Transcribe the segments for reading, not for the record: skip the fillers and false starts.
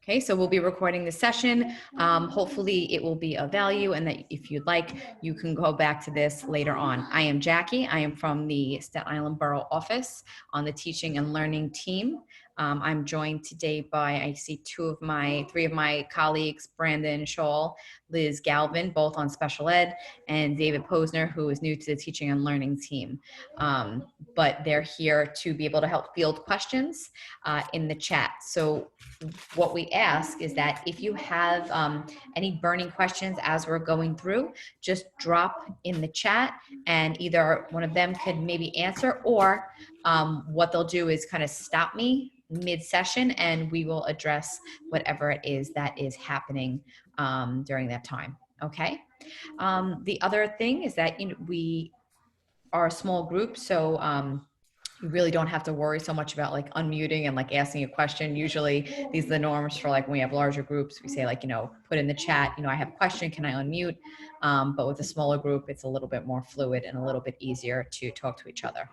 Okay, so we'll be recording this session. Hopefully it will be of value, and that if you'd like, you can go back to this later on. I am Jackie. I am from the Staten Island Borough office on the teaching and learning team. I'm joined today by, I see three of my colleagues, Brandon Scholl, Liz Galvin, both on special ed, and David Posner, who is new to the teaching and learning team. But they're here to be able to help field questions in the chat. So what we ask is that if you have any burning questions as we're going through, just drop in the chat and either one of them could maybe answer, or what they'll do is kind of stop me mid-session and we will address whatever it is that is happening during that time. Okay. The other thing is that we are a small group, so you really don't have to worry so much about like unmuting and like asking a question. Usually these are the norms for like when we have larger groups. We say like, put in the chat, I have a question, can I unmute? But with a smaller group, it's a little bit more fluid and a little bit easier to talk to each other.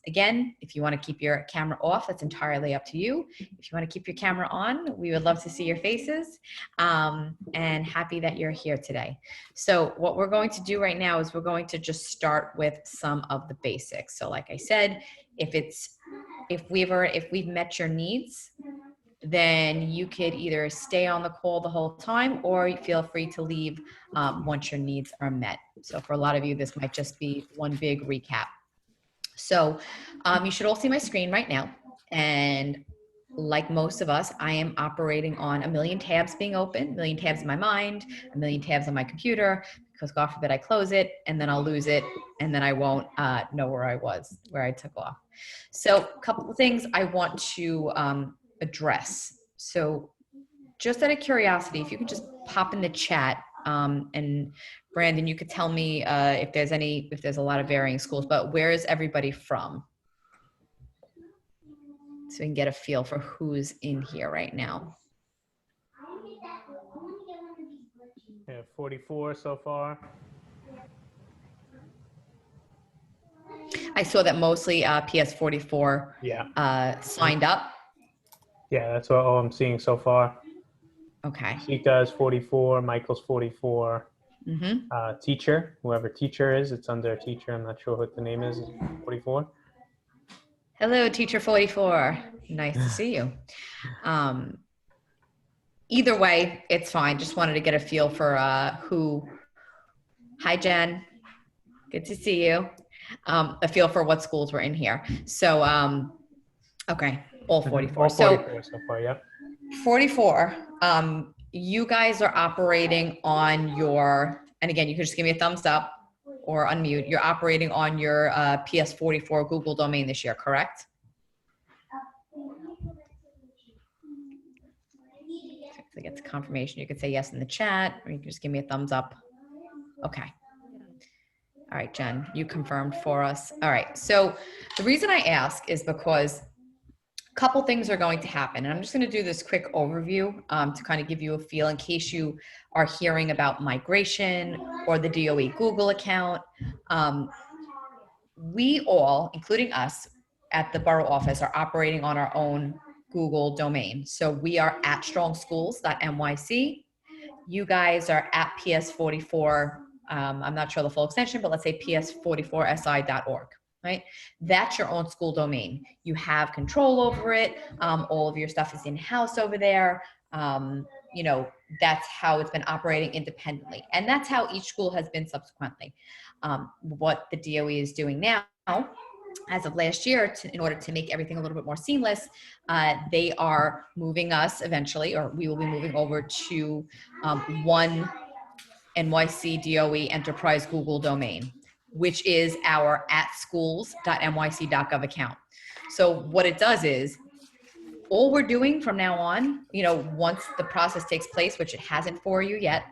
Again, if you want to keep your camera off, that's entirely up to you. If you want to keep your camera on, we would love to see your faces, and happy that you're here today. So what we're going to do right now is we're going to just start with some of the basics. So like I said, if we've met your needs, then you could either stay on the call the whole time, or you feel free to leave once your needs are met. So for a lot of you, this might just be one big recap. So you should all see my screen right now. And like most of us, I am operating on a million tabs being open, a million tabs in my mind, a million tabs on my computer, because God forbid I close it and then I'll lose it and then I won't know where I took off. So a couple of things I want to address. So just out of curiosity, if you could just pop in the chat, and Brandon, you could tell me if there's a lot of varying schools, but where is everybody from? So we can get a feel for who's in here right now. Yeah, 44 so far. I saw that mostly PS44 signed up. Yeah, that's all I'm seeing so far. Okay. Sita is 44, Michael's 44. Mm-hmm. Teacher, whoever teacher is, it's under teacher. I'm not sure what the name is 44. Hello, teacher 44. Nice to see you. Either way, it's fine. Just wanted to get a feel for who. Hi, Jen. Good to see you. A feel for what schools were in here. So, okay, all 44. All 44 so far, yeah. 44. You guys are operating on your, and again, you can just give me a thumbs up or unmute. You're operating on your PS44 Google domain this year, correct? To get the confirmation, you could say yes in the chat, or you can just give me a thumbs up. Okay. All right, Jen, you confirmed for us. All right. So the reason I ask is because a couple things are going to happen. And I'm just going to do this quick overview to kind of give you a feel in case you are hearing about migration or the DOE Google account. We all, including us at the borough office, are operating on our own Google domain. So we are at strongschools.nyc. You guys are at PS44. I'm not sure the full extension, but let's say ps44si.org, right? That's your own school domain. You have control over it. All of your stuff is in-house over there. That's how it's been operating independently. And that's how each school has been subsequently. What the DOE is doing now, as of last year, in order to make everything a little bit more seamless, they are moving us eventually, or we will be moving over to one NYC DOE Enterprise Google domain, which is our @schools.nyc.gov account. So what it does is, all we're doing from now on, once the process takes place, which it hasn't for you yet,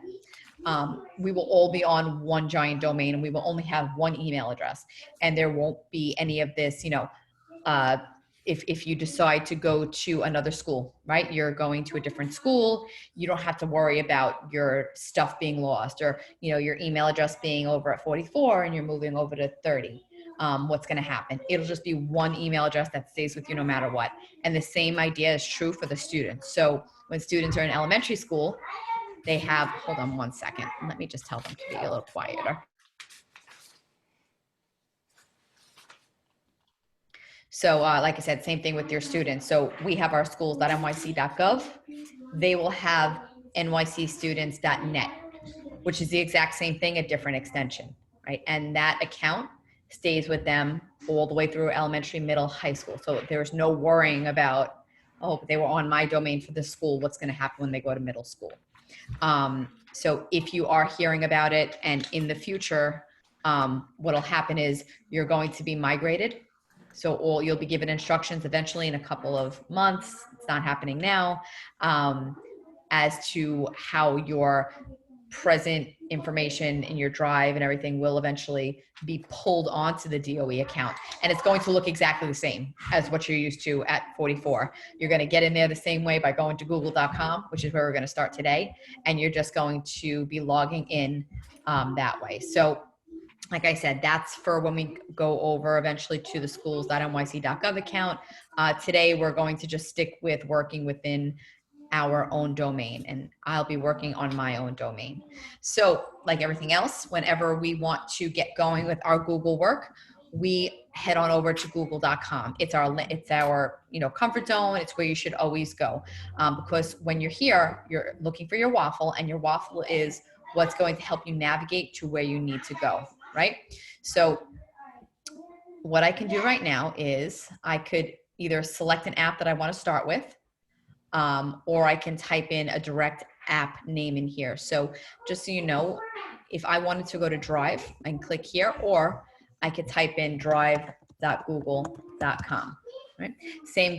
we will all be on one giant domain, and we will only have one email address, and there won't be any of this, if you decide to go to another school, right? You're going to a different school. You don't have to worry about your stuff being lost, or, your email address being over at 44 and you're moving over to 30. What's going to happen? It'll just be one email address that stays with you no matter what. And the same idea is true for the students. So when students are in elementary school, they have, hold on one second. Let me just tell them to be a little quieter. So like I said, same thing with your students. So we have our schools.nyc.gov. They will have nycstudents.net, which is the exact same thing, a different extension, right? And that account stays with them all the way through elementary, middle, high school. So there's no worrying about, oh, they were on my domain for this school. What's going to happen when they go to middle school? So if you are hearing about it and in the future, what'll happen is you're going to be migrated. So you'll be given instructions eventually in a couple of months. It's not happening now, as to how your present information in your drive and everything will eventually be pulled onto the DOE account. And it's going to look exactly the same as what you're used to at 44. You're going to get in there the same way by going to google.com, which is where we're going to start today. And you're just going to be logging in that way. So like I said, that's for when we go over eventually to the schools.nyc.gov account. Today, we're going to just stick with working within our own domain, and I'll be working on my own domain. So like everything else, whenever we want to get going with our Google work, we head on over to google.com. It's our comfort zone. It's where you should always go, because when you're here, you're looking for your waffle, and your waffle is what's going to help you navigate to where you need to go, right? So what I can do right now is I could either select an app that I want to start with, or I can type in a direct app name in here. So just so you know, if I wanted to go to Drive, I can click here, or I could type in drive.google.com, right? Same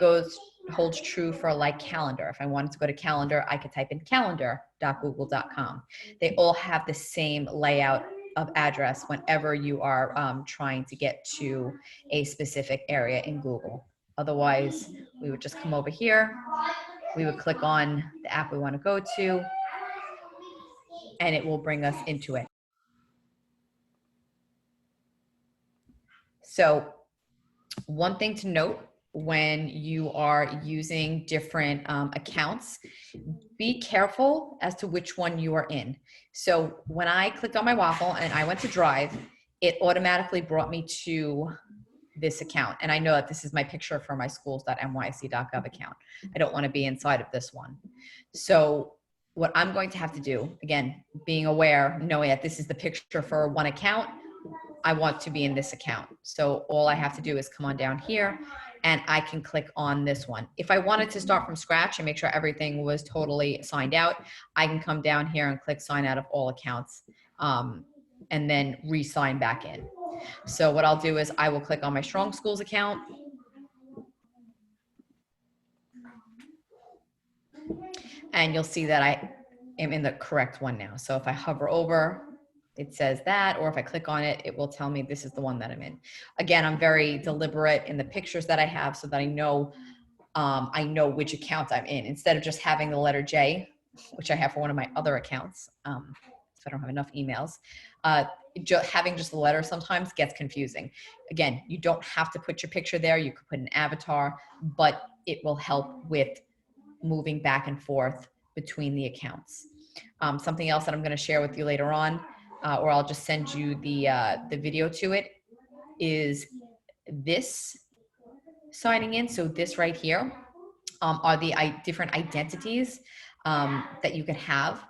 holds true for like calendar. If I wanted to go to calendar, I could type in calendar.google.com. They all have the same layout of address whenever you are trying to get to a specific area in Google. Otherwise, we would just come over here. We would click on the app we want to go to, and it will bring us into it. So one thing to note when you are using different accounts, be careful as to which one you are in. So when I clicked on my waffle and I went to Drive, it automatically brought me to this account. And I know that this is my picture for my schools.nyc.gov account. I don't want to be inside of this one. So what I'm going to have to do, again, being aware, knowing that this is the picture for one account, I want to be in this account. So all I have to do is come on down here and I can click on this one. If I wanted to start from scratch and make sure everything was totally signed out, I can come down here and click sign out of all accounts, and then re-sign back in. So what I'll do is I will click on my Strong Schools account. And you'll see that I am in the correct one now. So if I hover over, it says that, or if I click on it, it will tell me this is the one that I'm in. Again, I'm very deliberate in the pictures that I have so that I know which account I'm in, instead of just having the letter J, which I have for one of my other accounts. So I don't have enough emails. Having just the letter sometimes gets confusing. Again, you don't have to put your picture there. You could put an avatar, but it will help with moving back and forth between the accounts. Something else that I'm going to share with you later on, or I'll just send you the video to it, is this signing in. So this right here are the different identities that you can have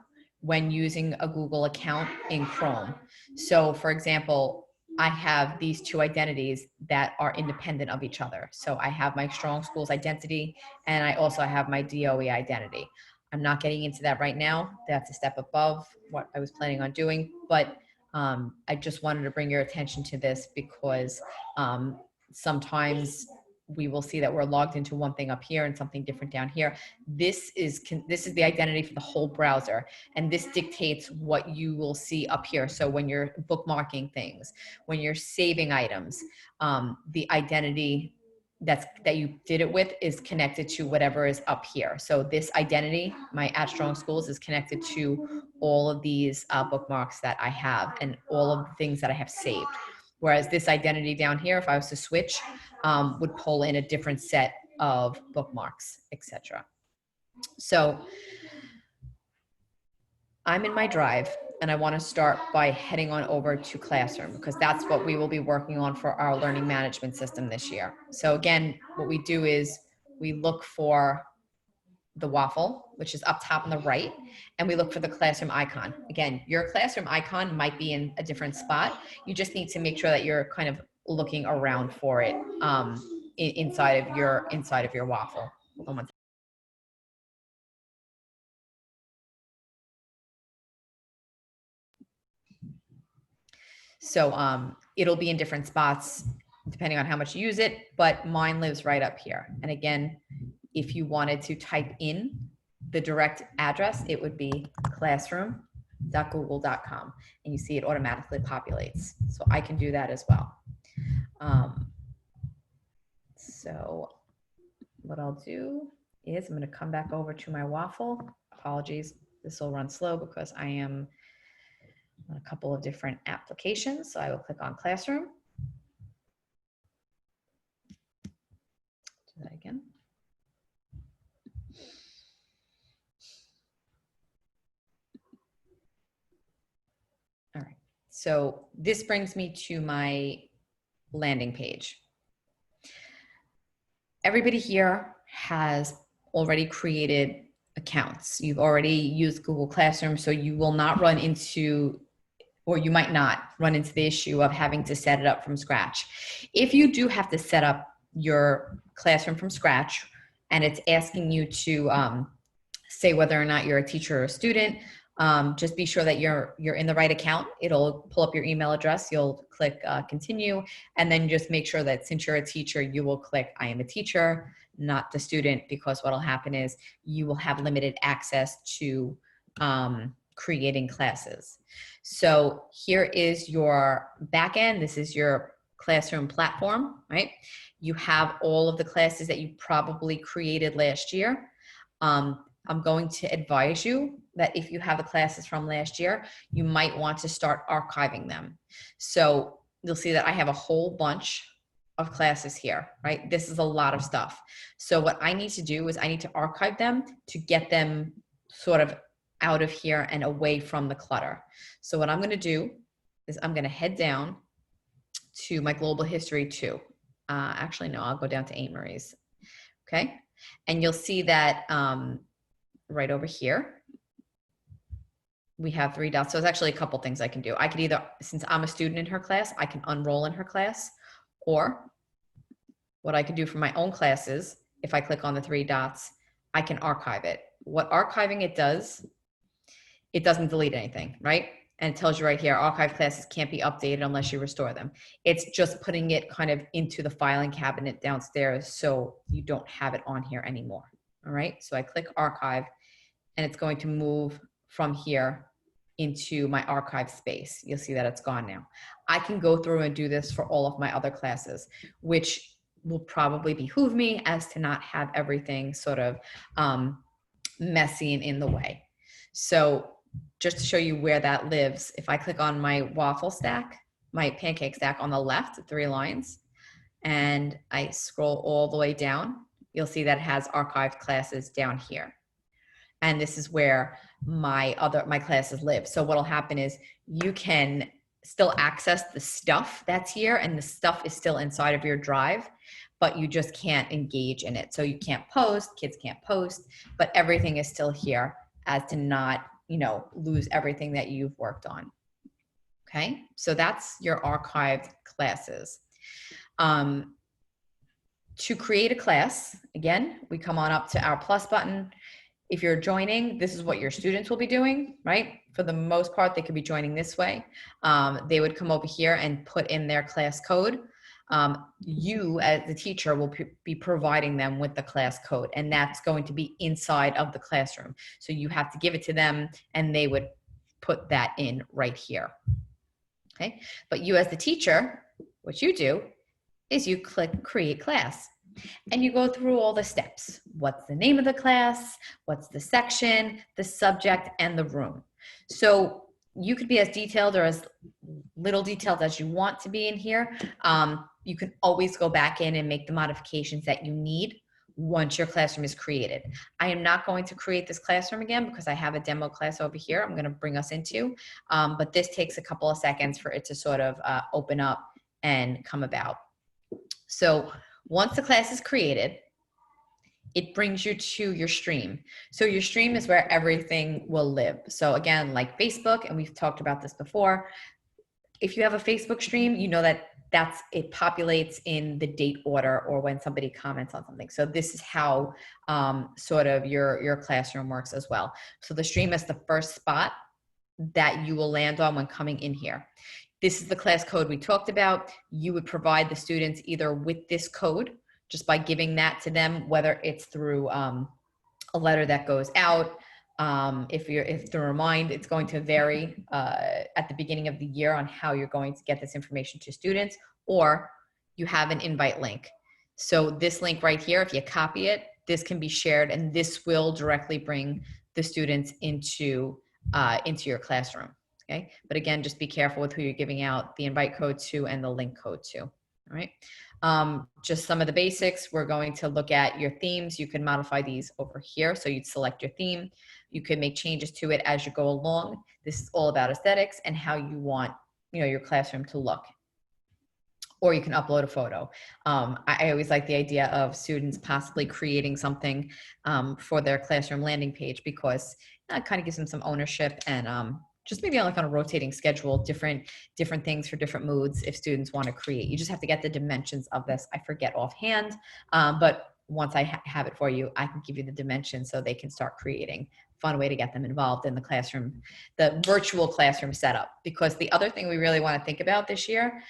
when using a Google account in Chrome. So for example, I have these two identities that are independent of each other. So I have my Strong Schools identity, and I also have my DOE identity. I'm not getting into that right now. That's a step above what I was planning on doing, but I just wanted to bring your attention to this because sometimes we will see that we're logged into one thing up here and something different down here. This is the identity for the whole browser, and this dictates what you will see up here. So when you're bookmarking things, when you're saving items, the identity that you did it with is connected to whatever is up here. So this identity, my @StrongSchools, is connected to all of these bookmarks that I have and all of the things that I have saved. Whereas this identity down here, if I was to switch, would pull in a different set of bookmarks, etc. So I'm in my drive and I want to start by heading on over to Classroom because that's what we will be working on for our learning management system this year. So again, what we do is we look for the waffle, which is up top on the right, and we look for the classroom icon. Again, your classroom icon might be in a different spot. You just need to make sure that you're kind of looking around for it inside of your waffle. Hold on one second. So it'll be in different spots depending on how much you use it, but mine lives right up here. And again, if you wanted to type in the direct address, it would be classroom.google.com, and you see it automatically populates. So I can do that as well. So what I'll do is I'm going to come back over to my waffle. Apologies, this will run slow because I am on a couple of different applications. So I will click on Classroom. Do that again. All right, so this brings me to my landing page. Everybody here has already created accounts. You've already used Google Classroom, so you will not run into, or you might not run into the issue of having to set it up from scratch. If you do have to set up your classroom from scratch and it's asking you to say whether or not you're a teacher or a student, just be sure that you're in the right account. It'll pull up your email address. You'll click continue, and then just make sure that since you're a teacher, you will click I am a teacher, not the student, because what'll happen is you will have limited access to creating classes. So here is your backend. This is your classroom platform, right? You have all of the classes that you probably created last year. I'm going to advise you that if you have the classes from last year, you might want to start archiving them. So you'll see that I have a whole bunch of classes here, right? This is a lot of stuff. So what I need to do is I need to archive them to get them sort of out of here and away from the clutter. So what I'm going to do is I'm going to head down to my global history 2. Actually, no, I'll go down to Aunt Marie's. Okay. And you'll see that right over here, we have 3 dots. So there's actually a couple things I can do. I could either, since I'm a student in her class, I can unroll in her class, or what I can do for my own classes, if I click on the 3 dots, I can archive it. What archiving it does, it doesn't delete anything, right? And it tells you right here, archive classes can't be updated unless you restore them. It's just putting it kind of into the filing cabinet downstairs so you don't have it on here anymore. All right, so I click archive and it's going to move from here into my archive space. You'll see that it's gone now. I can go through and do this for all of my other classes, which will probably behoove me as to not have everything sort of messy and in the way. So just to show you where that lives, if I click on my waffle stack, my pancake stack on the left, 3 lines, and I scroll all the way down, you'll see that it has archived classes down here. And this is where my classes live. So what'll happen is you can still access the stuff that's here, and the stuff is still inside of your drive, but you just can't engage in it. So you can't post, kids can't post, but everything is still here as to not, you know, lose everything that you've worked on. Okay, so that's your archived classes. To create a class, again, we come on up to our plus button. If you're joining, this is what your students will be doing, right? For the most part, they could be joining this way. They would come over here and put in their class code. You as the teacher will be providing them with the class code, and that's going to be inside of the classroom. So you have to give it to them and they would put that in right here. Okay, but you as the teacher, what you do is you click create class and you go through all the steps. What's the name of the class? What's the section, the subject, and the room? So you could be as detailed or as little detailed as you want to be in here. You can always go back in and make the modifications that you need once your classroom is created. I am not going to create this classroom again because I have a demo class over here I'm going to bring us into, but this takes a couple of seconds for it to sort of open up and come about. So once the class is created, it brings you to your stream. So your stream is where everything will live. So again, like Facebook, and we've talked about this before, if you have a Facebook stream, you know that it populates in the date order or when somebody comments on something. So this is how sort of your classroom works as well. So the stream is the first spot that you will land on when coming in here. This is the class code we talked about. You would provide the students either with this code, just by giving that to them, whether it's through a letter that goes out. If the remind, it's going to vary at the beginning of the year on how you're going to get this information to students, or you have an invite link. So this link right here, if you copy it, this can be shared, and this will directly bring the students into your classroom. Okay, but again, just be careful with who you're giving out the invite code to and the link code to. All right. Just some of the basics. We're going to look at your themes. You can modify these over here. So you'd select your theme. You can make changes to it as you go along. This is all about aesthetics and how you want, your classroom to look. Or you can upload a photo. I always like the idea of students possibly creating something for their classroom landing page, because it kind of gives them some ownership, and just maybe on a rotating schedule, different things for different moods if students want to create. You just have to get the dimensions of this. I forget offhand, but once I have it for you, I can give you the dimensions so they can start creating. Fun way to get them involved in the classroom, the virtual classroom setup. Because the other thing we really want to think about this year,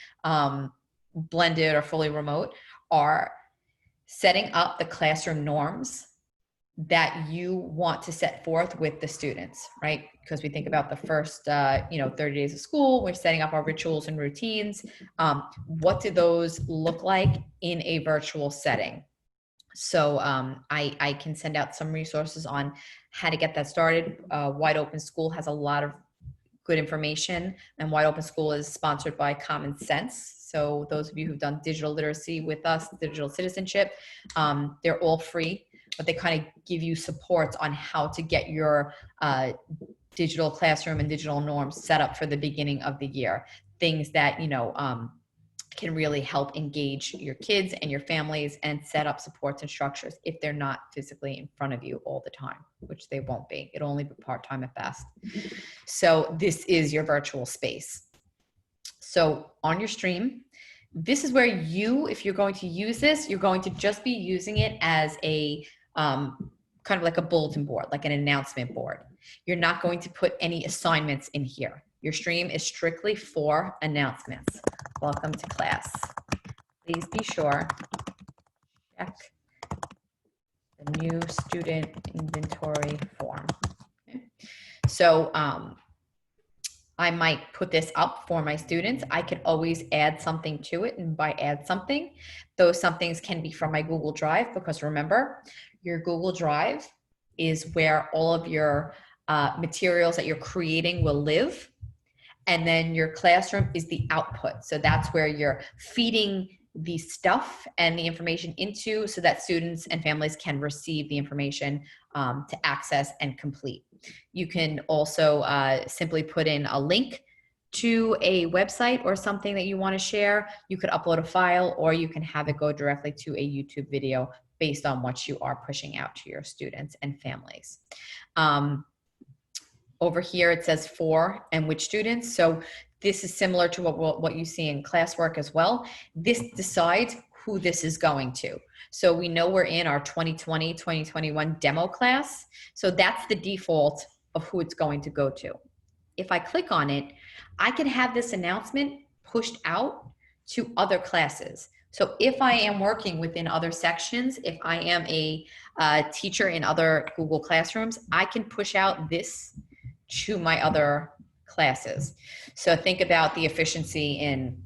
blended or fully remote, are setting up the classroom norms that you want to set forth with the students, right? Because we think about the first, 30 days of school, we're setting up our rituals and routines. What do those look like in a virtual setting? So I can send out some resources on how to get that started. Wide Open School has a lot of good information, and Wide Open School is sponsored by Common Sense. So those of you who've done digital literacy with us, digital citizenship, they're all free, but they kind of give you supports on how to get your digital classroom and digital norms set up for the beginning of the year. Things that, can really help engage your kids and your families and set up supports and structures if they're not physically in front of you all the time, which they won't be. It'll only be part-time at best. So this is your virtual space. So on your stream, this is where if you're going to use this, you're going to just be using it as a kind of like a bulletin board, like an announcement board. You're not going to put any assignments in here. Your stream is strictly for announcements. Welcome to class. Please be sure to check the new student inventory form. Okay. So I might put this up for my students. I could always add something to it, and by add something, those somethings can be from my Google Drive, because remember, your Google Drive is where all of your materials that you're creating will live. And then your classroom is the output. So that's where you're feeding the stuff and the information into, so that students and families can receive the information to access and complete. You can also simply put in a link to a website or something that you want to share. You could upload a file, or you can have it go directly to a YouTube video based on what you are pushing out to your students and families. Over here, it says for and which students. So this is similar to what you see in classwork as well. This decides who this is going to. So we know we're in our 2020, 2021 demo class. So that's the default of who it's going to go to. If I click on it, I can have this announcement pushed out to other classes. So if I am working within other sections, if I am a teacher in other Google Classrooms, I can push out this to my other classes. So think about the efficiency in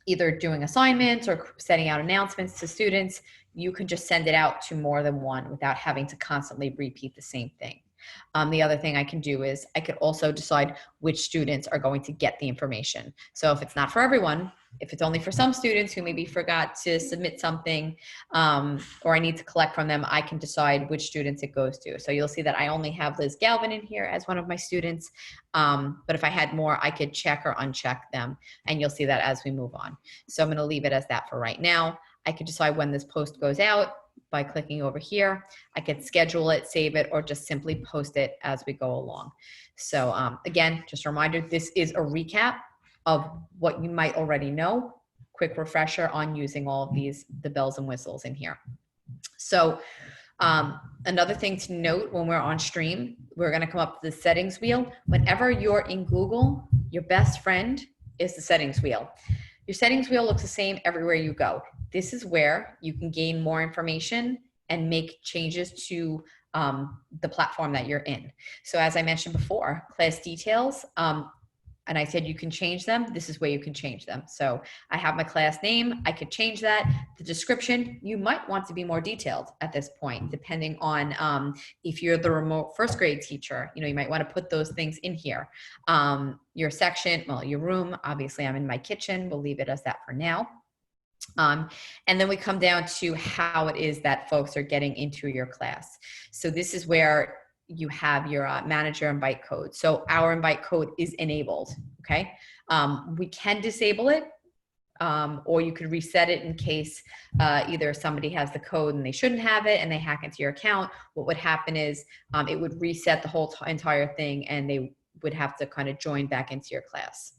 either doing assignments or sending out announcements to students. You can just send it out to more than one without having to constantly repeat the same thing. The other thing I can do is I could also decide which students are going to get the information. So if it's not for everyone, If it's only for some students who maybe forgot to submit something, or I need to collect from them, I can decide which students it goes to. So you'll see that I only have Liz Galvin in here as one of my students. But if I had more, I could check or uncheck them, and you'll see that as we move on. So I'm going to leave it as that for right now. I could decide when this post goes out by clicking over here. I could schedule it, save it, or just simply post it as we go along. So again, just a reminder, this is a recap of what you might already know. Quick refresher on using all of these, the bells and whistles in here. So another thing to note when we're on stream, we're going to come up to the settings wheel. Whenever you're in Google, your best friend is the settings wheel. Your settings wheel looks the same everywhere you go. This is where you can gain more information and make changes to the platform that you're in. So as I mentioned before, class details, and I said you can change them. This is where you can change them. So I have my class name. I could change that. The description, you might want to be more detailed at this point, depending on if you're the remote first grade teacher, you might want to put those things in here. Your section, well, your room, obviously I'm in my kitchen. We'll leave it as that for now. And then we come down to how it is that folks are getting into your class. So this is where you have your manager invite code. So our invite code is enabled, okay? We can disable it, or you could reset it in case either somebody has the code and they shouldn't have it and they hack into your account. What would happen is it would reset the whole entire thing and they would have to kind of join back into your class.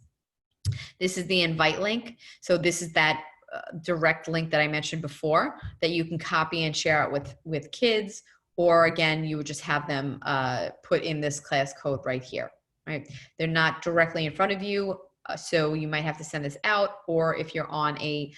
This is the invite link. So this is that direct link that I mentioned before that you can copy and share it with kids, or again, you would just have them put in this class code right here, right? They're not directly in front of you, so you might have to send this out, or if you're on a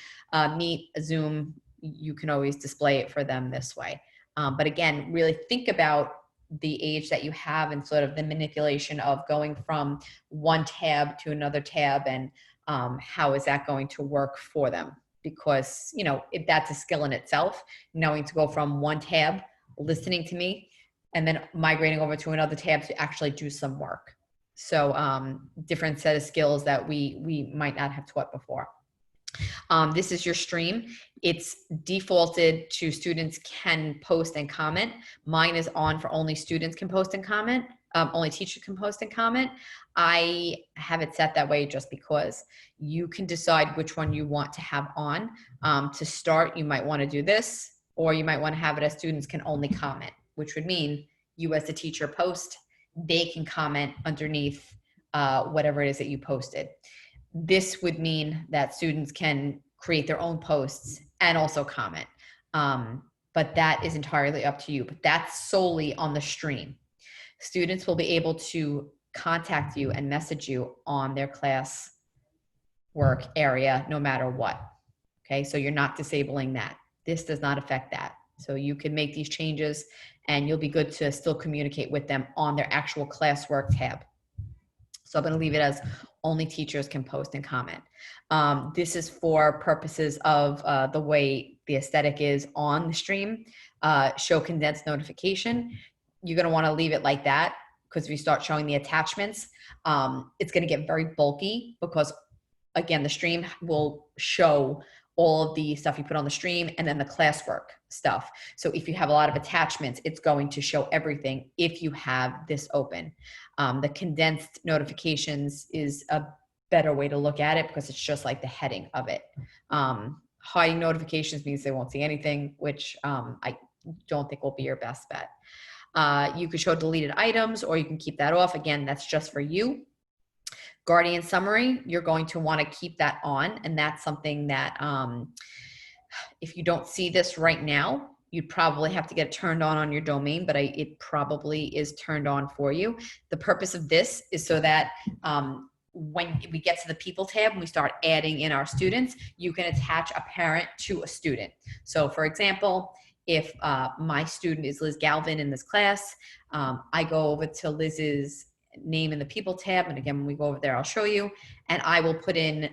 Meet, a Zoom, you can always display it for them this way. But again, really think about the age that you have and sort of the manipulation of going from one tab to another tab, and how is that going to work for them? Because, if that's a skill in itself, knowing to go from one tab, listening to me, and then migrating over to another tab to actually do some work. So different set of skills that we might not have taught before. This is your stream. It's defaulted to students can post and comment. Mine is on for only students can post and comment. Only teachers can post and comment. I have it set that way just because you can decide which one you want to have on. To start, you might want to do this, or you might want to have it as students can only comment, which would mean you as the teacher post, they can comment underneath whatever it is that you posted. This would mean that students can create their own posts and also comment. But that is entirely up to you, but that's solely on the stream. Students will be able to contact you and message you on their class work area, no matter what. Okay, so you're not disabling that. This does not affect that. So you can make these changes and you'll be good to still communicate with them on their actual classwork tab. So I'm going to leave it as only teachers can post and comment. This is for purposes of the way the aesthetic is on the stream. Show condensed notification. You're going to want to leave it like that, because if you start showing the attachments, it's going to get very bulky, because again, the stream will show all of the stuff you put on the stream and then the classwork stuff. So if you have a lot of attachments, it's going to show everything if you have this open. The condensed notifications is a better way to look at it, because it's just like the heading of it. Hiding notifications means they won't see anything, which I don't think will be your best bet. You could show deleted items, or you can keep that off. Again, that's just for you. Guardian summary, you're going to want to keep that on. And that's something that if you don't see this right now, you'd probably have to get it turned on your domain, but it probably is turned on for you. The purpose of this is so that when we get to the people tab and we start adding in our students, you can attach a parent to a student. So for example, if my student is Liz Galvin in this class, I go over to Liz's name in the people tab. And again, when we go over there, I'll show you, and I will put in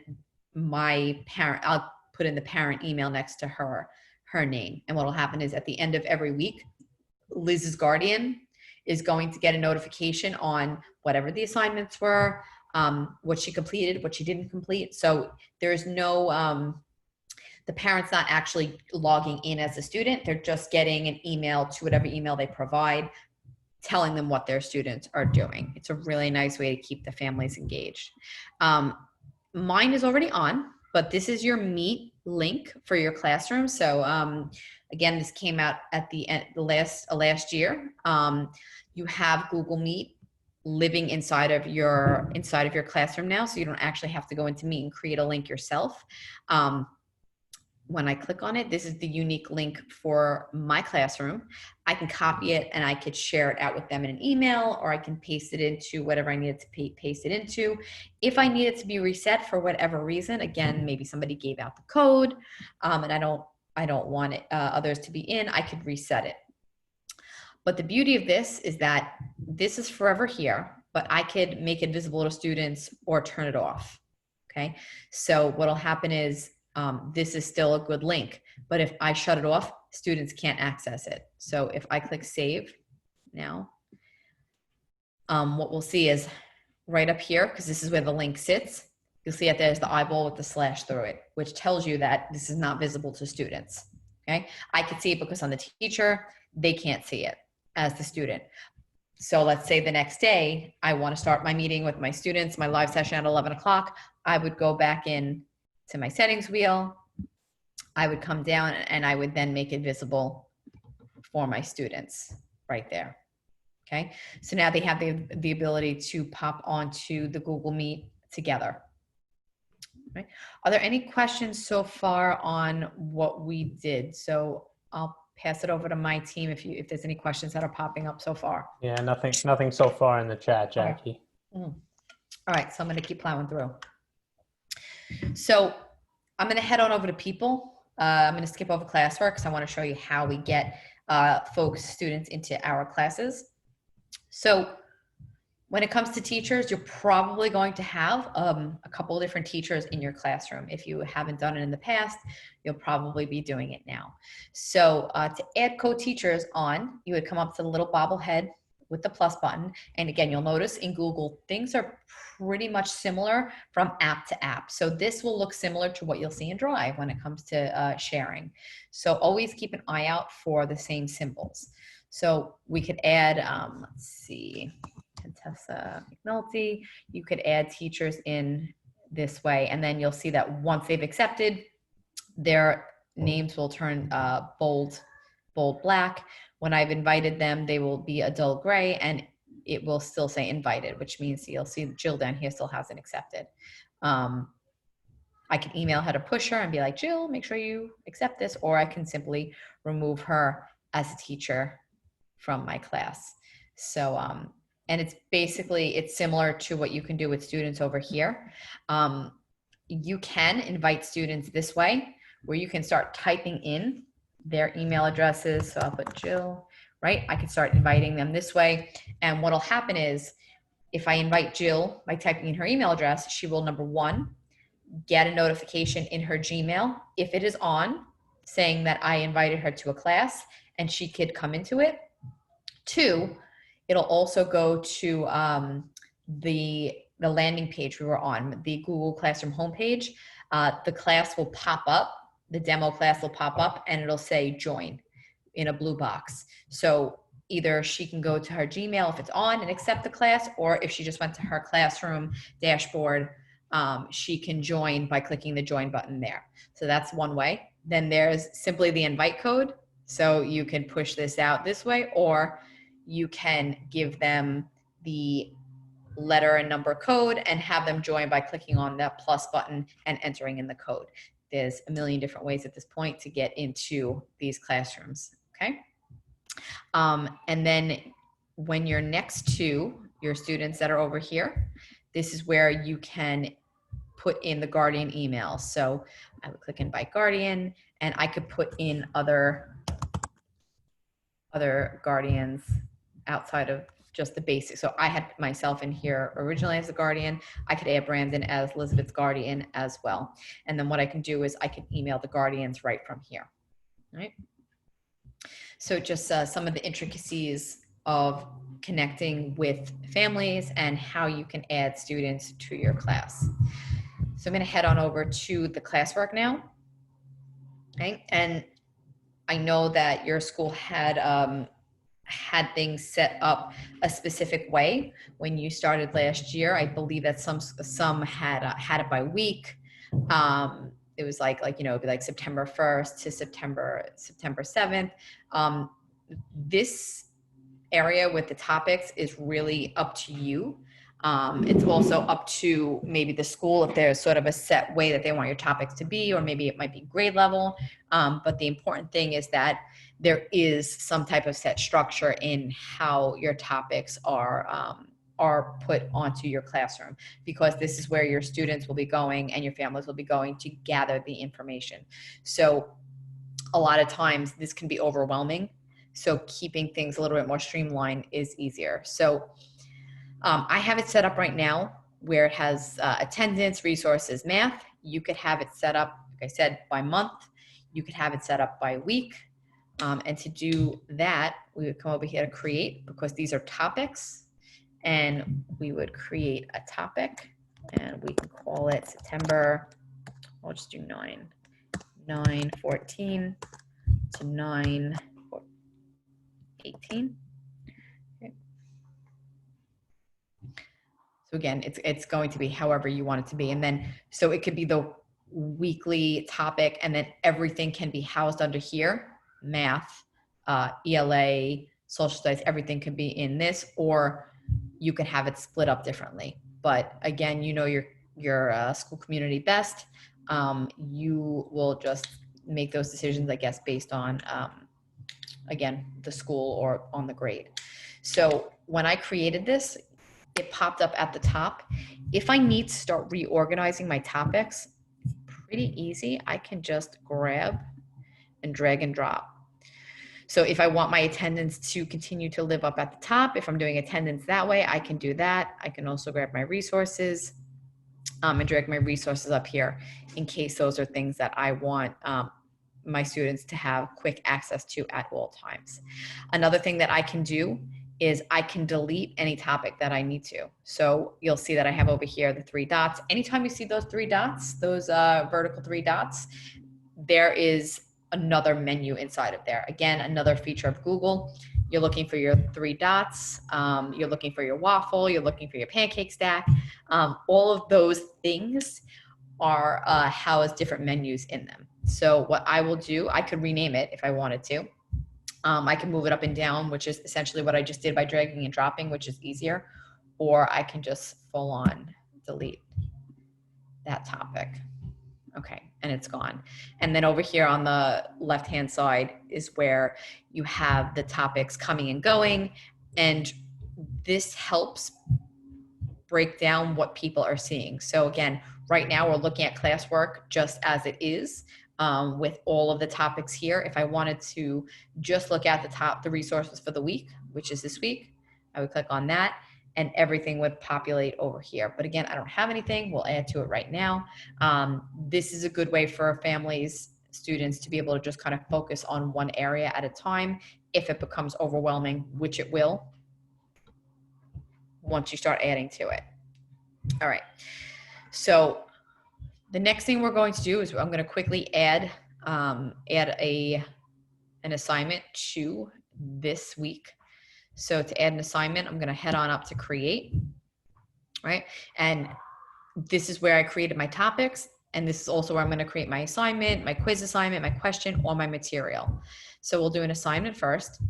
my parent, I'll put in the parent email next to her name. And what will happen is at the end of every week, Liz's guardian is going to get a notification on whatever the assignments were, what she completed, what she didn't complete. So there's no, the parent's not actually logging in as a student. They're just getting an email to whatever email they provide, telling them what their students are doing. It's a really nice way to keep the families engaged. Mine is already on, but this is your Meet link for your classroom. So again, this came out at the end, last year. You have Google Meet living inside of your classroom now, so you don't actually have to go into Meet and create a link yourself. When I click on it, this is the unique link for my classroom. I can copy it and I could share it out with them in an email, or I can paste it into whatever I needed to paste it into. If I need it to be reset for whatever reason, again, maybe somebody gave out the code and I don't want it, others to be in, I could reset it. But the beauty of this is that this is forever here, but I could make it visible to students or turn it off, okay? So what'll happen is, this is still a good link, but if I shut it off, students can't access it. So if I click save now, what we'll see is right up here, because this is where the link sits, you'll see that there's the eyeball with the slash through it, which tells you that this is not visible to students, okay? I could see it because I'm the teacher, they can't see it as the student. So let's say the next day, I want to start my meeting with my students, my live session at 11 o'clock, I would go back in to my settings wheel, I would come down and I would then make it visible for my students right there. Okay, so now they have the ability to pop onto the Google Meet together. Right. Are there any questions so far on what we did? So I'll pass it over to my team if there's any questions that are popping up so far. Yeah, nothing so far in the chat, Jackie. All right, so I'm going to keep plowing through. So I'm going to head on over to people. I'm going to skip over classwork because I want to show you how we get students into our classes. So when it comes to teachers, you're probably going to have a couple of different teachers in your classroom. If you haven't done it in the past, you'll probably be doing it now. So to add co-teachers on, you would come up to the little bobblehead with the plus button. And again, you'll notice in Google, things are pretty much similar from app to app. So this will look similar to what you'll see in Drive when it comes to sharing. So always keep an eye out for the same symbols. So we could add, let's see, Contessa McNulty, you could add teachers in this way. And then you'll see that once they've accepted, their names will turn bold black. When I've invited them, they will be a dull gray and it will still say invited, which means you'll see Jill down here still hasn't accepted. I can email her to push her and be like, Jill, make sure you accept this, or I can simply remove her as a teacher from my class. So, and it's similar to what you can do with students over here. You can invite students this way, where you can start typing in their email addresses. So I'll put Jill, right? I can start inviting them this way. And what'll happen is if I invite Jill by typing in her email address, she will, number one, get a notification in her Gmail if it is on, saying that I invited her to a class and she could come into it. Two, it'll also go to the landing page we were on, the Google Classroom homepage. The class will pop up, the demo class will pop up, and it'll say join in a blue box. So either she can go to her Gmail if it's on and accept the class, or if she just went to her classroom dashboard, she can join by clicking the join button there. So that's one way. Then there's simply the invite code. So you can push this out this way, or you can give them the letter and number code and have them join by clicking on that plus button and entering in the code. There's a million different ways at this point to get into these classrooms, okay? And then when you're next to your students that are over here, this is where you can put in the guardian email. So I would click invite guardian, and I could put in other guardians outside of just the basics. So I had myself in here originally as a guardian. I could add Brandon as Elizabeth's guardian as well. And then what I can do is I can email the guardians right from here, all right? So just some of the intricacies of connecting with families and how you can add students to your class. So I'm going to head on over to the classwork now. Okay. And I know that your school had things set up a specific way when you started last year. I believe that some had it by week. It was like it'd be like September 1st to September 7th. This area with the topics is really up to you. It's also up to maybe the school if there's sort of a set way that they want your topics to be, or maybe it might be grade level. But the important thing is that there is some type of set structure in how your topics are put onto your classroom, because this is where your students will be going and your families will be going to gather the information. So a lot of times this can be overwhelming. So keeping things a little bit more streamlined is easier. So I have it set up right now where it has attendance, resources, math. You could have it set up, like I said, by month. You could have it set up by week. And to do that, we would come over here to create, because these are topics. And we would create a topic, and we can call it September, I'll just do 9/14 to 9/18. Okay. So again, it's going to be however you want it to be. And then, so it could be the weekly topic, and then everything can be housed under here. Math, ELA, social studies, everything could be in this, or you can have it split up differently. But again, you know your school community best. You will just make those decisions, I guess, based on, again, the school or on the grade. So when I created this, it popped up at the top. If I need to start reorganizing my topics, pretty easy. I can just grab and drag and drop. So if I want my attendance to continue to live up at the top, if I'm doing attendance that way, I can do that. I can also grab my resources and drag my resources up here in case those are things that I want my students to have quick access to at all times. Another thing that I can do is I can delete any topic that I need to. So you'll see that I have over here the 3 dots. Anytime you see those 3 dots, those vertical 3 dots, there is another menu inside of there. Again, another feature of Google. You're looking for your 3 dots. You're looking for your waffle. You're looking for your pancake stack. All of those things are house different menus in them. So what I will do, I could rename it if I wanted to. I can move it up and down, which is essentially what I just did by dragging and dropping, which is easier. Or I can just full on delete that topic. Okay, and it's gone. And then over here on the left-hand side is where you have the topics coming and going. And this helps break down what people are seeing. So again, right now we're looking at classwork just as it is, with all of the topics here. If I wanted to just look at the resources for the week, which is this week, I would click on that and everything would populate over here. But again, I don't have anything. We'll add to it right now. This is a good way for families, students to be able to just kind of focus on one area at a time. If it becomes overwhelming, which it will, once you start adding to it. All right. So the next thing we're going to do is I'm going to quickly add an assignment to this week. So to add an assignment, I'm going to head on up to create, right? And this is where I created my topics. And this is also where I'm going to create my assignment, my quiz assignment, my question, or my material. So we'll do an assignment first.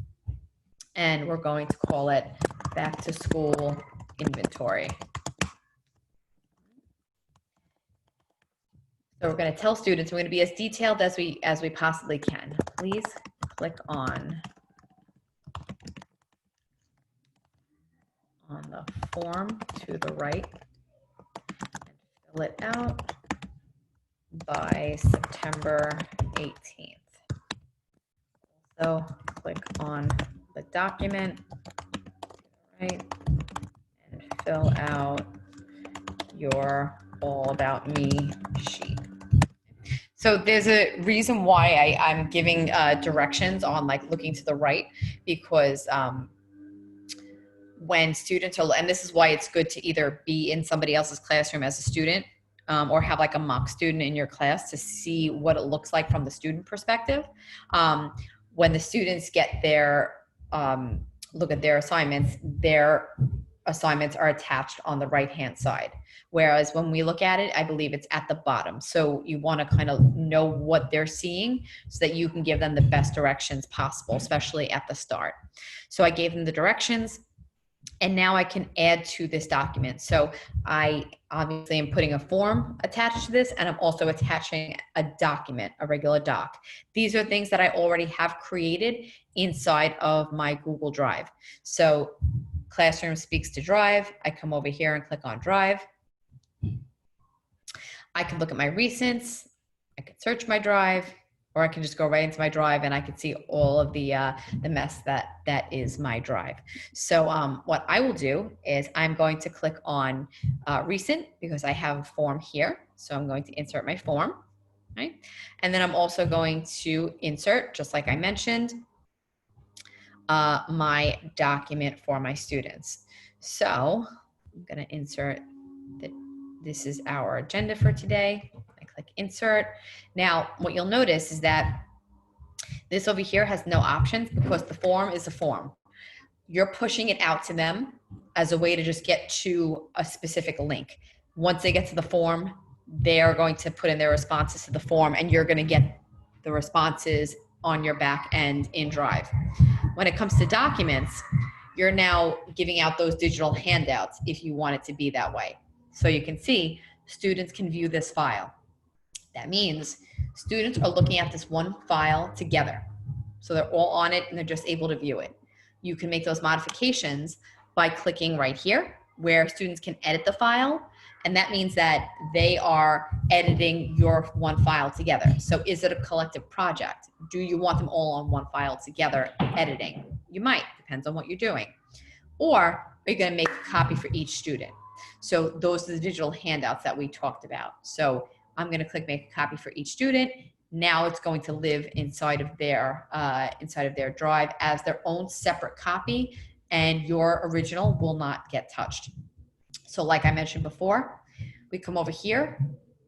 And we're going to call it Back to School Inventory. So we're going to tell students, we're going to be as detailed as we possibly can. Please click on the form to the right and fill it out by September 18th. So click on the document to the right and fill out your All About Me sheet. So there's a reason why I'm giving directions on like looking to the right, because when students are, and this is why it's good to either be in somebody else's classroom as a student, or have like a mock student in your class to see what it looks like from the student perspective. When the students get their, look at their assignments are attached on the right-hand side. Whereas when we look at it, I believe it's at the bottom. So you want to kind of know what they're seeing so that you can give them the best directions possible, especially at the start. So I gave them the directions, and now I can add to this document. So I obviously am putting a form attached to this, and I'm also attaching a document, a regular doc. These are things that I already have created inside of my Google Drive. So Classroom speaks to Drive. I come over here and click on Drive. I can look at my recents. I can search my Drive, or I can just go right into my Drive and I can see all of the mess that is my Drive. So what I will do is I'm going to click on recent because I have a form here. So I'm going to insert my form, right? And then I'm also going to insert, just like I mentioned, my document for my students. So I'm going to insert that. This is our agenda for today. I click insert. Now, what you'll notice is that this over here has no options because the form is a form. You're pushing it out to them as a way to just get to a specific link. Once they get to the form, they are going to put in their responses to the form, and you're going to get the responses on your back end in Drive. When it comes to documents, you're now giving out those digital handouts if you want it to be that way. So you can see students can view this file. That means students are looking at this one file together. So they're all on it and they're just able to view it. You can make those modifications by clicking right here where students can edit the file. And that means that they are editing your one file together. So is it a collective project? Do you want them all on one file together editing? You might, depends on what you're doing. Or are you going to make a copy for each student? So those are the digital handouts that we talked about. So I'm going to click make a copy for each student. Now it's going to live inside of their Drive as their own separate copy, and your original will not get touched. So like I mentioned before, we come over here,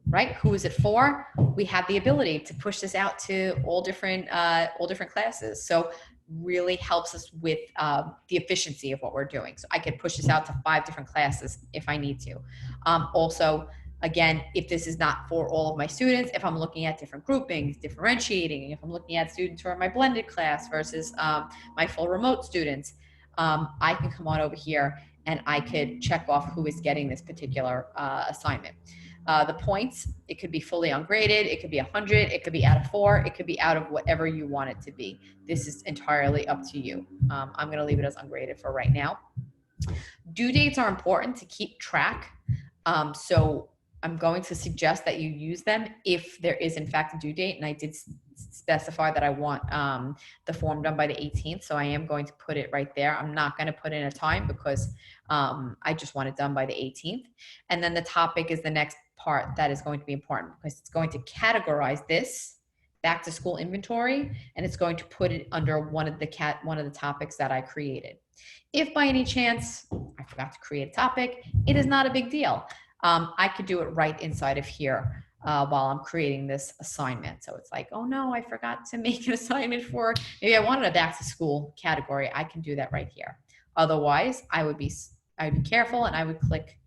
right? Who is it for? We have the ability to push this out to all different classes. So really helps us with the efficiency of what we're doing. So I could push this out to 5 different classes if I need to. Also, again, if this is not for all of my students, if I'm looking at different groupings, differentiating, if I'm looking at students who are in my blended class versus my full remote students, I can come on over here and I could check off who is getting this particular assignment. The points, it could be fully ungraded, it could be 100, it could be out of 4, it could be out of whatever you want it to be. This is entirely up to you. I'm going to leave it as ungraded for right now. Due dates are important to keep track. So I'm going to suggest that you use them if there is in fact a due date, and I did specify that I want the form done by the 18th, so I am going to put it right there. I'm not going to put in a time because I just want it done by the 18th. And then the topic is the next part that is going to be important because it's going to categorize this back to school inventory, and it's going to put it under one of the topics that I created. If by any chance I forgot to create a topic, it is not a big deal. I could do it right inside of here while I'm creating this assignment. So it's like, oh no, I forgot to make an assignment for, maybe I wanted a back to school category. I can do that right here. Otherwise, I would be careful and I would click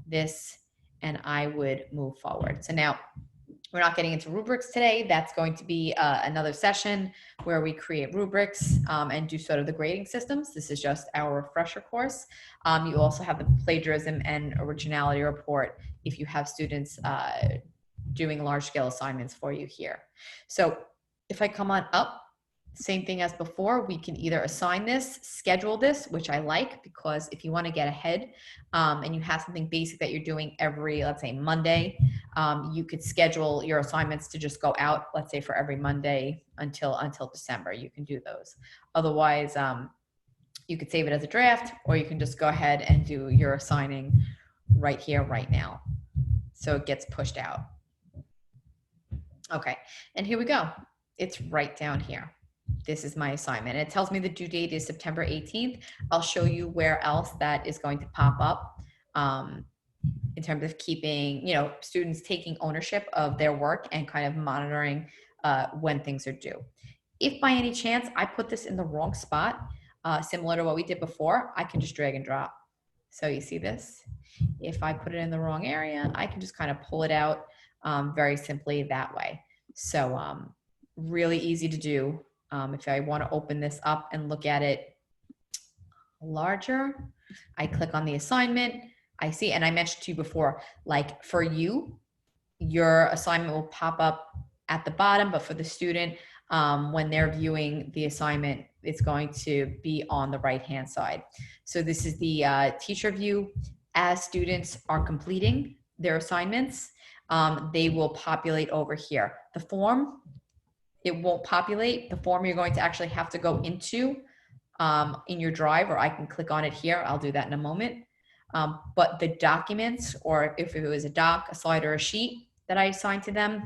this and I would move forward. So now we're not getting into rubrics today. That's going to be another session where we create rubrics and do sort of the grading systems. This is just our refresher course. You also have the plagiarism and originality report if you have students doing large scale assignments for you here. So if I come on up, same thing as before, we can either assign this, schedule this, which I like because if you want to get ahead and you have something basic that you're doing every, let's say Monday, you could schedule your assignments to just go out, let's say for every Monday until December. You can do those. Otherwise, you could save it as a draft, or you can just go ahead and do your assigning right here, right now. So it gets pushed out. Okay, and here we go. It's right down here. this is my assignment. It tells me the due date is September 18th. I'll show you where else that is going to pop up in terms of keeping, students taking ownership of their work and kind of monitoring when things are due. If by any chance I put this in the wrong spot, similar to what we did before, I can just drag and drop. So you see this? If I put it in the wrong area, I can just kind of pull it out very simply that way. So really easy to do. If I want to open this up and look at it larger, I click on the assignment. I see, and I mentioned to you before, like for you, your assignment will pop up at the bottom, but for the student, when they're viewing the assignment, it's going to be on the right-hand side. So this is the teacher view. As students are completing their assignments, they will populate over here. The form, it won't populate. The form you're going to actually have to go into in your drive, or I can click on it here. I'll do that in a moment. But the documents, or if it was a doc, a slide, or a sheet that I assigned to them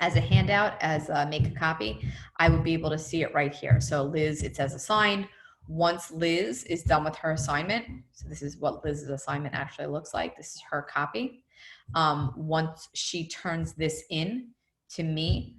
as a handout, as make a copy, I would be able to see it right here. So Liz, it says assigned. Once Liz is done with her assignment, so this is what Liz's assignment actually looks like. This is her copy. Once she turns this in to me,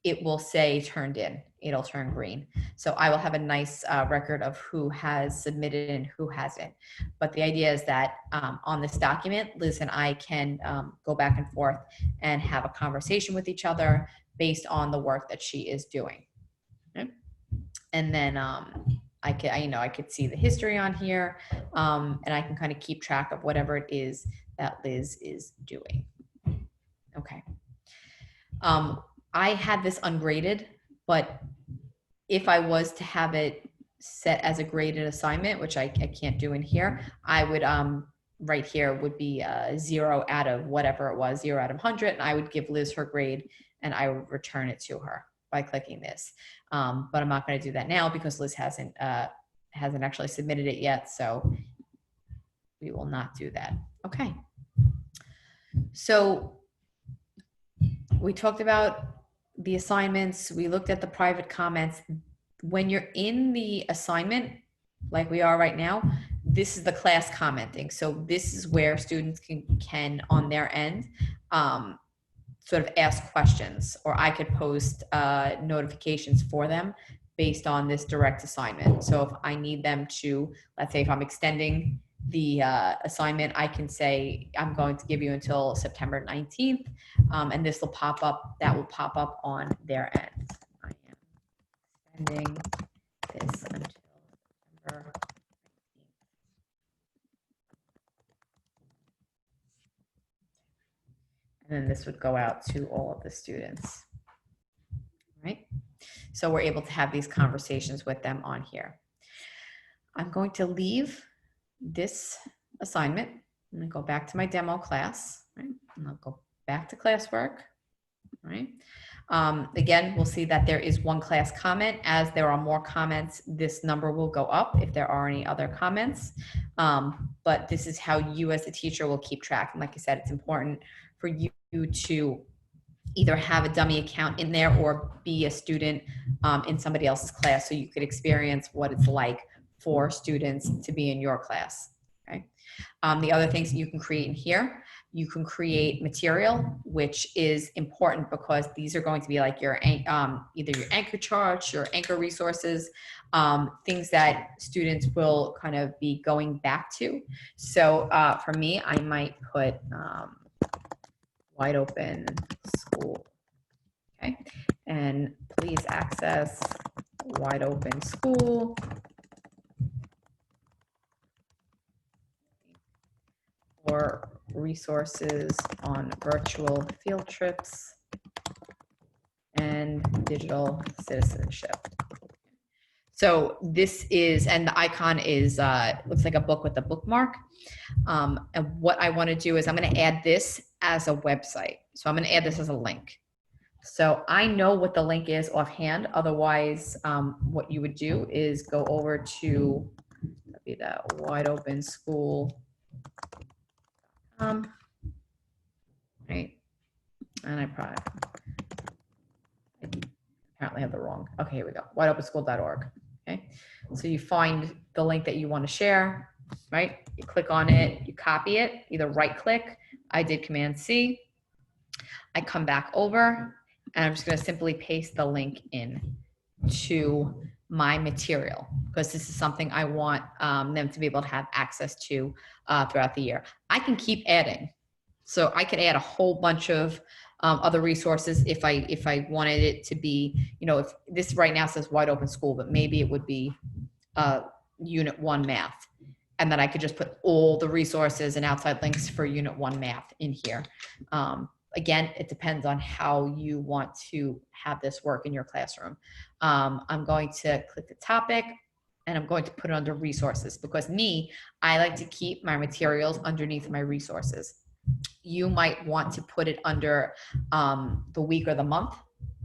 it will say turned in. It'll turn green. So I will have a nice record of who has submitted and who hasn't. But the idea is that on this document, Liz and I can go back and forth and have a conversation with each other based on the work that she is doing. Okay? And then I could see the history on here, and I can kind of keep track of whatever it is that Liz is doing. Okay. I had this ungraded, but if I was to have it set as a graded assignment, which I can't do in here, I would, right here would be 0 out of whatever it was, 0 out of 100, and I would give Liz her grade and I would return it to her by clicking this. But I'm not going to do that now because Liz hasn't actually submitted it yet, so we will not do that. Okay. So we talked about the assignments. We looked at the private comments. When you're in the assignment, like we are right now, this is the class commenting. So this is where students can on their end, sort of ask questions, or I could post notifications for them based on this direct assignment. So if I need them to, let's say if I'm extending the assignment, I can say, I'm going to give you until September 19th, and this will pop up, that will pop up on their end. I am extending this until September 19th. And then this would go out to all of the students, right? So we're able to have these conversations with them on here. I'm going to leave this assignment. I'm going to go back to my demo class, right? And I'll go back to classwork, right? Again, we'll see that there is one class comment. As there are more comments, this number will go up if there are any other comments. But this is how you as a teacher will keep track. And like I said, it's important for you to either have a dummy account in there or be a student in somebody else's class so you could experience what it's like for students to be in your class. Okay. The other things that you can create in here, you can create material, which is important because these are going to be like your either your anchor charts, your anchor resources, things that students will kind of be going back to. So for me, I might put wide open school. Okay, and please access wide open school for resources on virtual field trips and digital citizenship. So this is, and the icon is, looks like a book with a bookmark. And what I want to do is I'm going to add this as a website. So I'm going to add this as a link. So I know what the link is offhand. Otherwise, what you would do is go over to, that'd be that wide open school. Right. And apparently apparently have the wrong. Okay, here we go. Wideopenschool.org. Okay. So you find the link that you want to share, right? You click on it, you copy it, either right click. I did Command C. I come back over and I'm just going to simply paste the link in to my material because this is something I want them to be able to have access to throughout the year. I can keep adding. So I could add a whole bunch of other resources if I wanted it to be, if this right now says Wide Open School, but maybe it would be Unit 1 Math. And then I could just put all the resources and outside links for Unit 1 Math in here. Again, it depends on how you want to have this work in your classroom. I'm going to click the topic and I'm going to put it under resources because I like to keep my materials underneath my resources. You might want to put it under the week or the month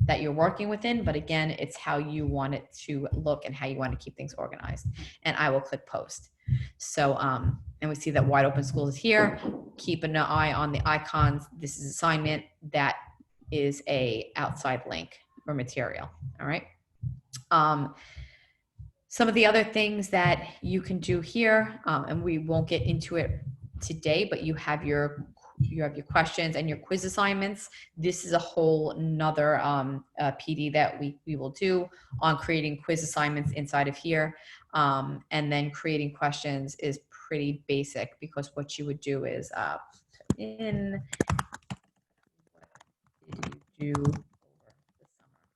that you're working within, but again, it's how you want it to look and how you want to keep things organized. And I will click post. So, and we see that Wide Open Schools is here. Keep an eye on the icons. This is assignment. That is a outside link or material. All right. Some of the other things that you can do here, and we won't get into it today, but you have your questions and your quiz assignments. This is a whole nother PD that we will do on creating quiz assignments inside of here. And then creating questions is pretty basic because what you would do is put in what did you do over the summer?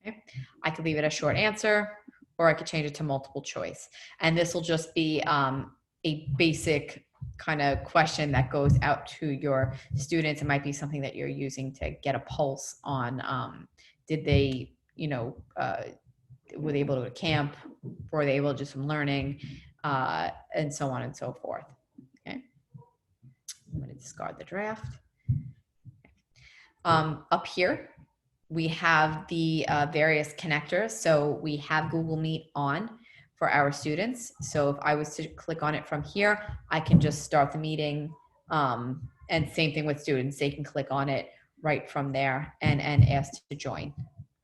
Okay. I could leave it a short answer or I could change it to multiple choice. And this will just be a basic kind of question that goes out to your students. It might be something that you're using to get a pulse on did they, were they able to go to camp? Were they able to do some learning? And so on and so forth. Okay. I'm going to discard the draft. Up here, we have the various connectors. So we have Google Meet on for our students. So if I was to click on it from here, I can just start the meeting. And same thing with students. They can click on it right from there and ask to join.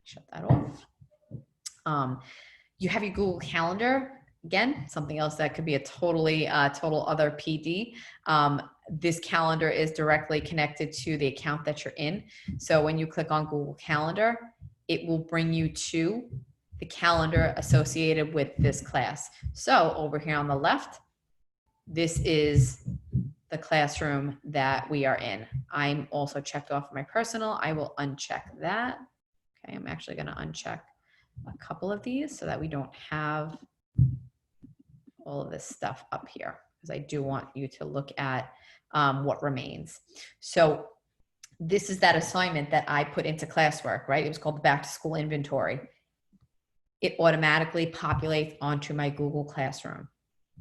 Shut that off. You have your Google Calendar. Again, something else that could be a total other PD. This calendar is directly connected to the account that you're in. So when you click on Google Calendar, it will bring you to the calendar associated with this class. So over here on the left, this is the classroom that we are in. I'm also checked off my personal. I will uncheck that. Okay, I'm actually going to uncheck a couple of these so that we don't have all of this stuff up here because I do want you to look at what remains. So this is that assignment that I put into classwork, right? It was called the Back to School Inventory. It automatically populates onto my Google Classroom,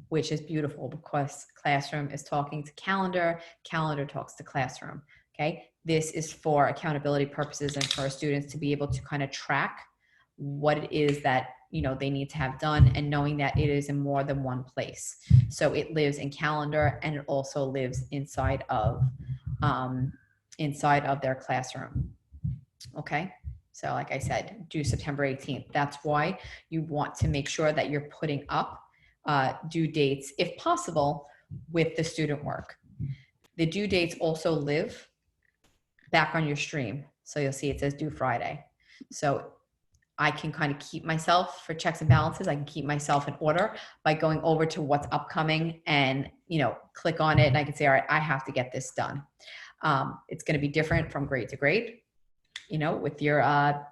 which is beautiful because Classroom is talking to Calendar, Calendar talks to Classroom, okay? This is for accountability purposes and for students to be able to kind of track what it is that they need to have done and knowing that it is in more than one place. So it lives in Calendar and it also lives inside of their classroom, okay? So like I said, due September 18th. That's why you want to make sure that you're putting up due dates, if possible, with the student work. The due dates also live back on your stream. So you'll see it says due Friday. So I can kind of keep myself for checks and balances. I can keep myself in order by going over to what's upcoming and, click on it. And I can say, all right, I have to get this done. It's going to be different from grade to grade. With your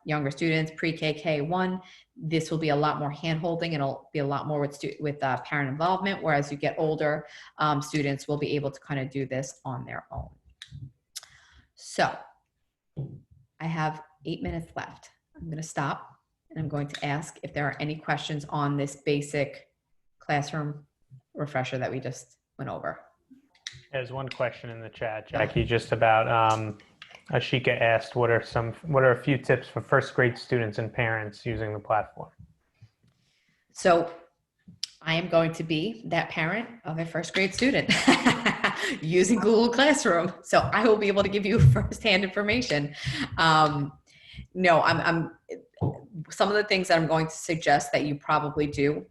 younger students, pre-K, K1, this will be a lot more hand-holding and it'll be a lot more with parent involvement, whereas you get older, students will be able to kind of do this on their own. So I have 8 minutes left. I'm going to stop and I'm going to ask if there are any questions on this basic classroom refresher that we just went over. There's one question in the chat, Jackie, just about Ashika asked, what are a few tips for first grade students and parents using the platform? So I am going to be that parent of a first grade student using Google Classroom. So I will be able to give you firsthand information. No, I'm some of the things that I'm going to suggest that you probably do,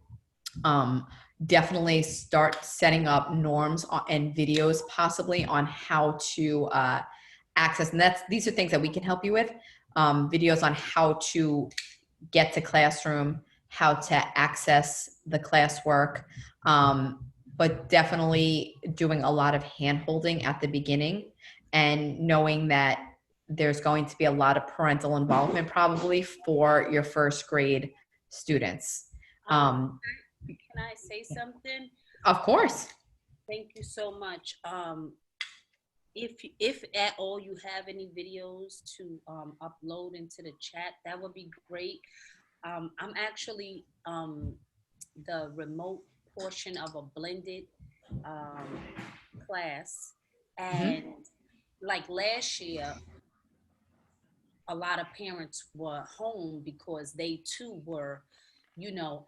definitely start setting up norms and videos possibly on how to access. And these are things that we can help you with. Videos on how to get to classroom, how to access the classwork, but definitely doing a lot of hand holding at the beginning and knowing that there's going to be a lot of parental involvement probably for your first grade students. Can I say something? Of course. Thank you so much. If at all you have any videos to upload into the chat, that would be great. I'm actually the remote portion of a blended class, and like last year, a lot of parents were home because they too were, you know,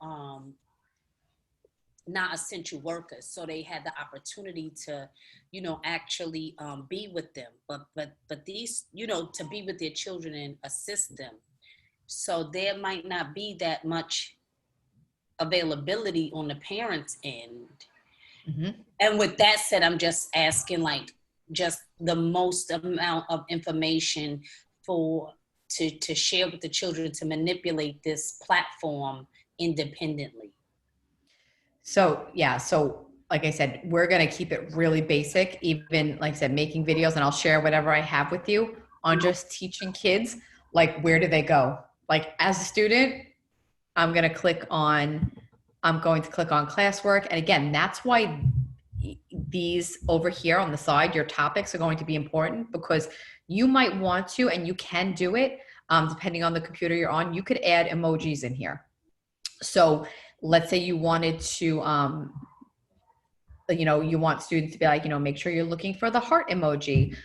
not essential workers, so they had the opportunity to, you know, actually be with them, but these, you know, to be with their children and assist them. So there might not be that much availability on the parents' end. And with that said, I'm just asking, like, just the most amount of information to share with the children to manipulate this platform independently. So yeah, so like I said, we're gonna keep it really basic, even like I said, making videos, and I'll share whatever I have with you on just teaching kids, like where do they go? Like as a student, I'm going to click on classwork. And again, that's why these over here on the side, your topics are going to be important, because you might want to, and you can do it, depending on the computer you're on, you could add emojis in here. So let's say you wanted to, you know, you want students to be like, you know, make sure you're looking for the heart emoji,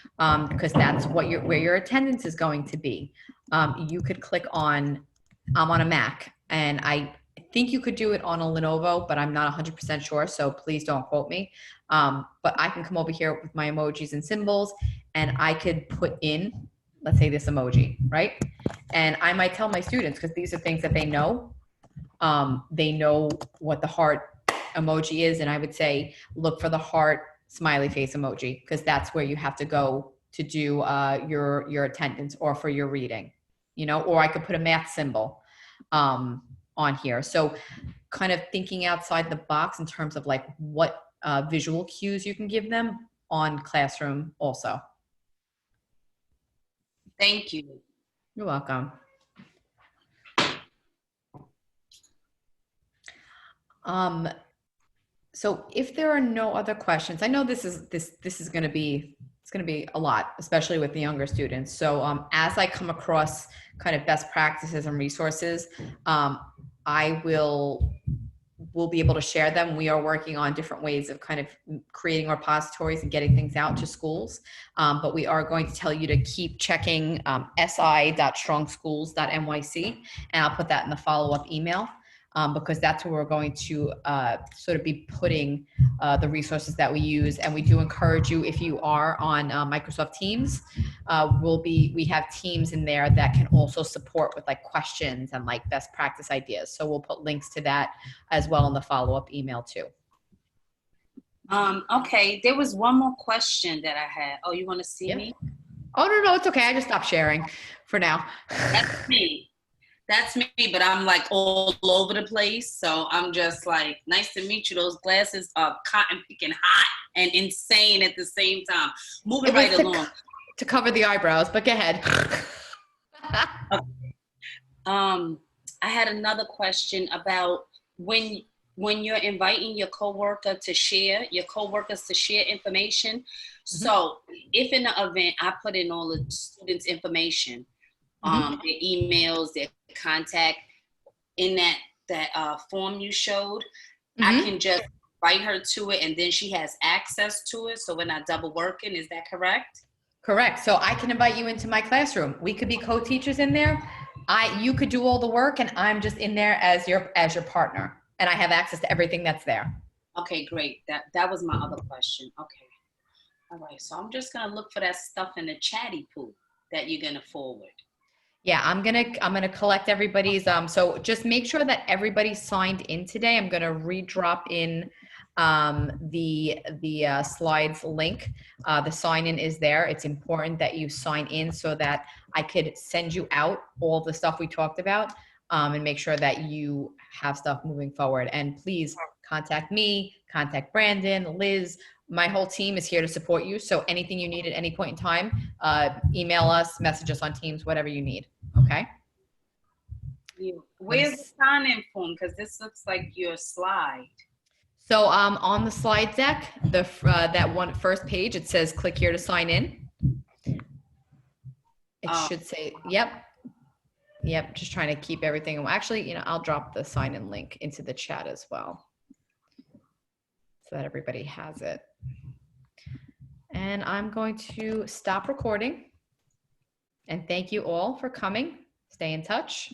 because that's what where your attendance is going to be. You could click on, I'm on a Mac, and I think you could do it on a Lenovo, but I'm not 100% sure, so please don't quote me. But I can come over here with my emojis and symbols, and I could put in, let's say, this emoji, right? And I might tell my students, because these are things that they know what the heart emoji is, and I would say look for the heart smiley face emoji, because that's where you have to go to do your attendance or for your reading, you know. Or I could put a math symbol on here. So kind of thinking outside the box in terms of like what visual cues you can give them on Classroom also. Thank you. You're welcome. So if there are no other questions, I know this is going to be, it's going to be a lot, especially with the younger students. So as I come across kind of best practices and resources, I will be able to share them. We are working on different ways of kind of creating repositories and getting things out to schools. But we are going to tell you to keep checking si.strongschools.nyc, and I'll put that in the follow-up email. Because that's where we're going to sort of be putting the resources that we use. And we do encourage you, if you are on Microsoft Teams, we have teams in there that can also support with like questions and like best practice ideas. So we'll put links to that as well in the follow-up email too. Okay, there was one more question that I had. Oh, you want to see me? Oh, no, it's okay. I just stopped sharing for now. That's me. That's me, but I'm like all over the place. So I'm just like, nice to meet you. Those glasses are cotton picking hot and insane at the same time. Moving right along. To cover the eyebrows, but go ahead. I had another question about when you're inviting your coworkers to share information. So if in the event I put in all the students' information, their emails, their contact in that form you showed, I can just write her to it, and then she has access to it, so we're not double working. Is that correct? Correct. So I can invite you into my classroom. We could be co-teachers in there. You could do all the work, and I'm just in there as your partner, and I have access to everything that's there. Okay, great. That was my other question. Okay. All right. So I'm just gonna look for that stuff in the chatty pool that you're gonna forward. Yeah, I'm gonna collect everybody's, so just make sure that everybody signed in today. I'm gonna re-drop in the slides link. The sign in is there. It's important that you sign in so that I could send you out all the stuff we talked about, and make sure that you have stuff moving forward. And please contact me, contact Brandon, Liz. My whole team is here to support you. So anything you need at any point in time, email us, message us on Teams, whatever you need. Okay. Where's the sign-in form? Because this looks like your slide. So on the slide deck, that one first page, it says click here to sign in. It should say, yep. Just trying to keep everything. Well, actually, I'll drop the sign in link into the chat as well, so that everybody has it. And I'm going to stop recording. And thank you all for coming. Stay in touch.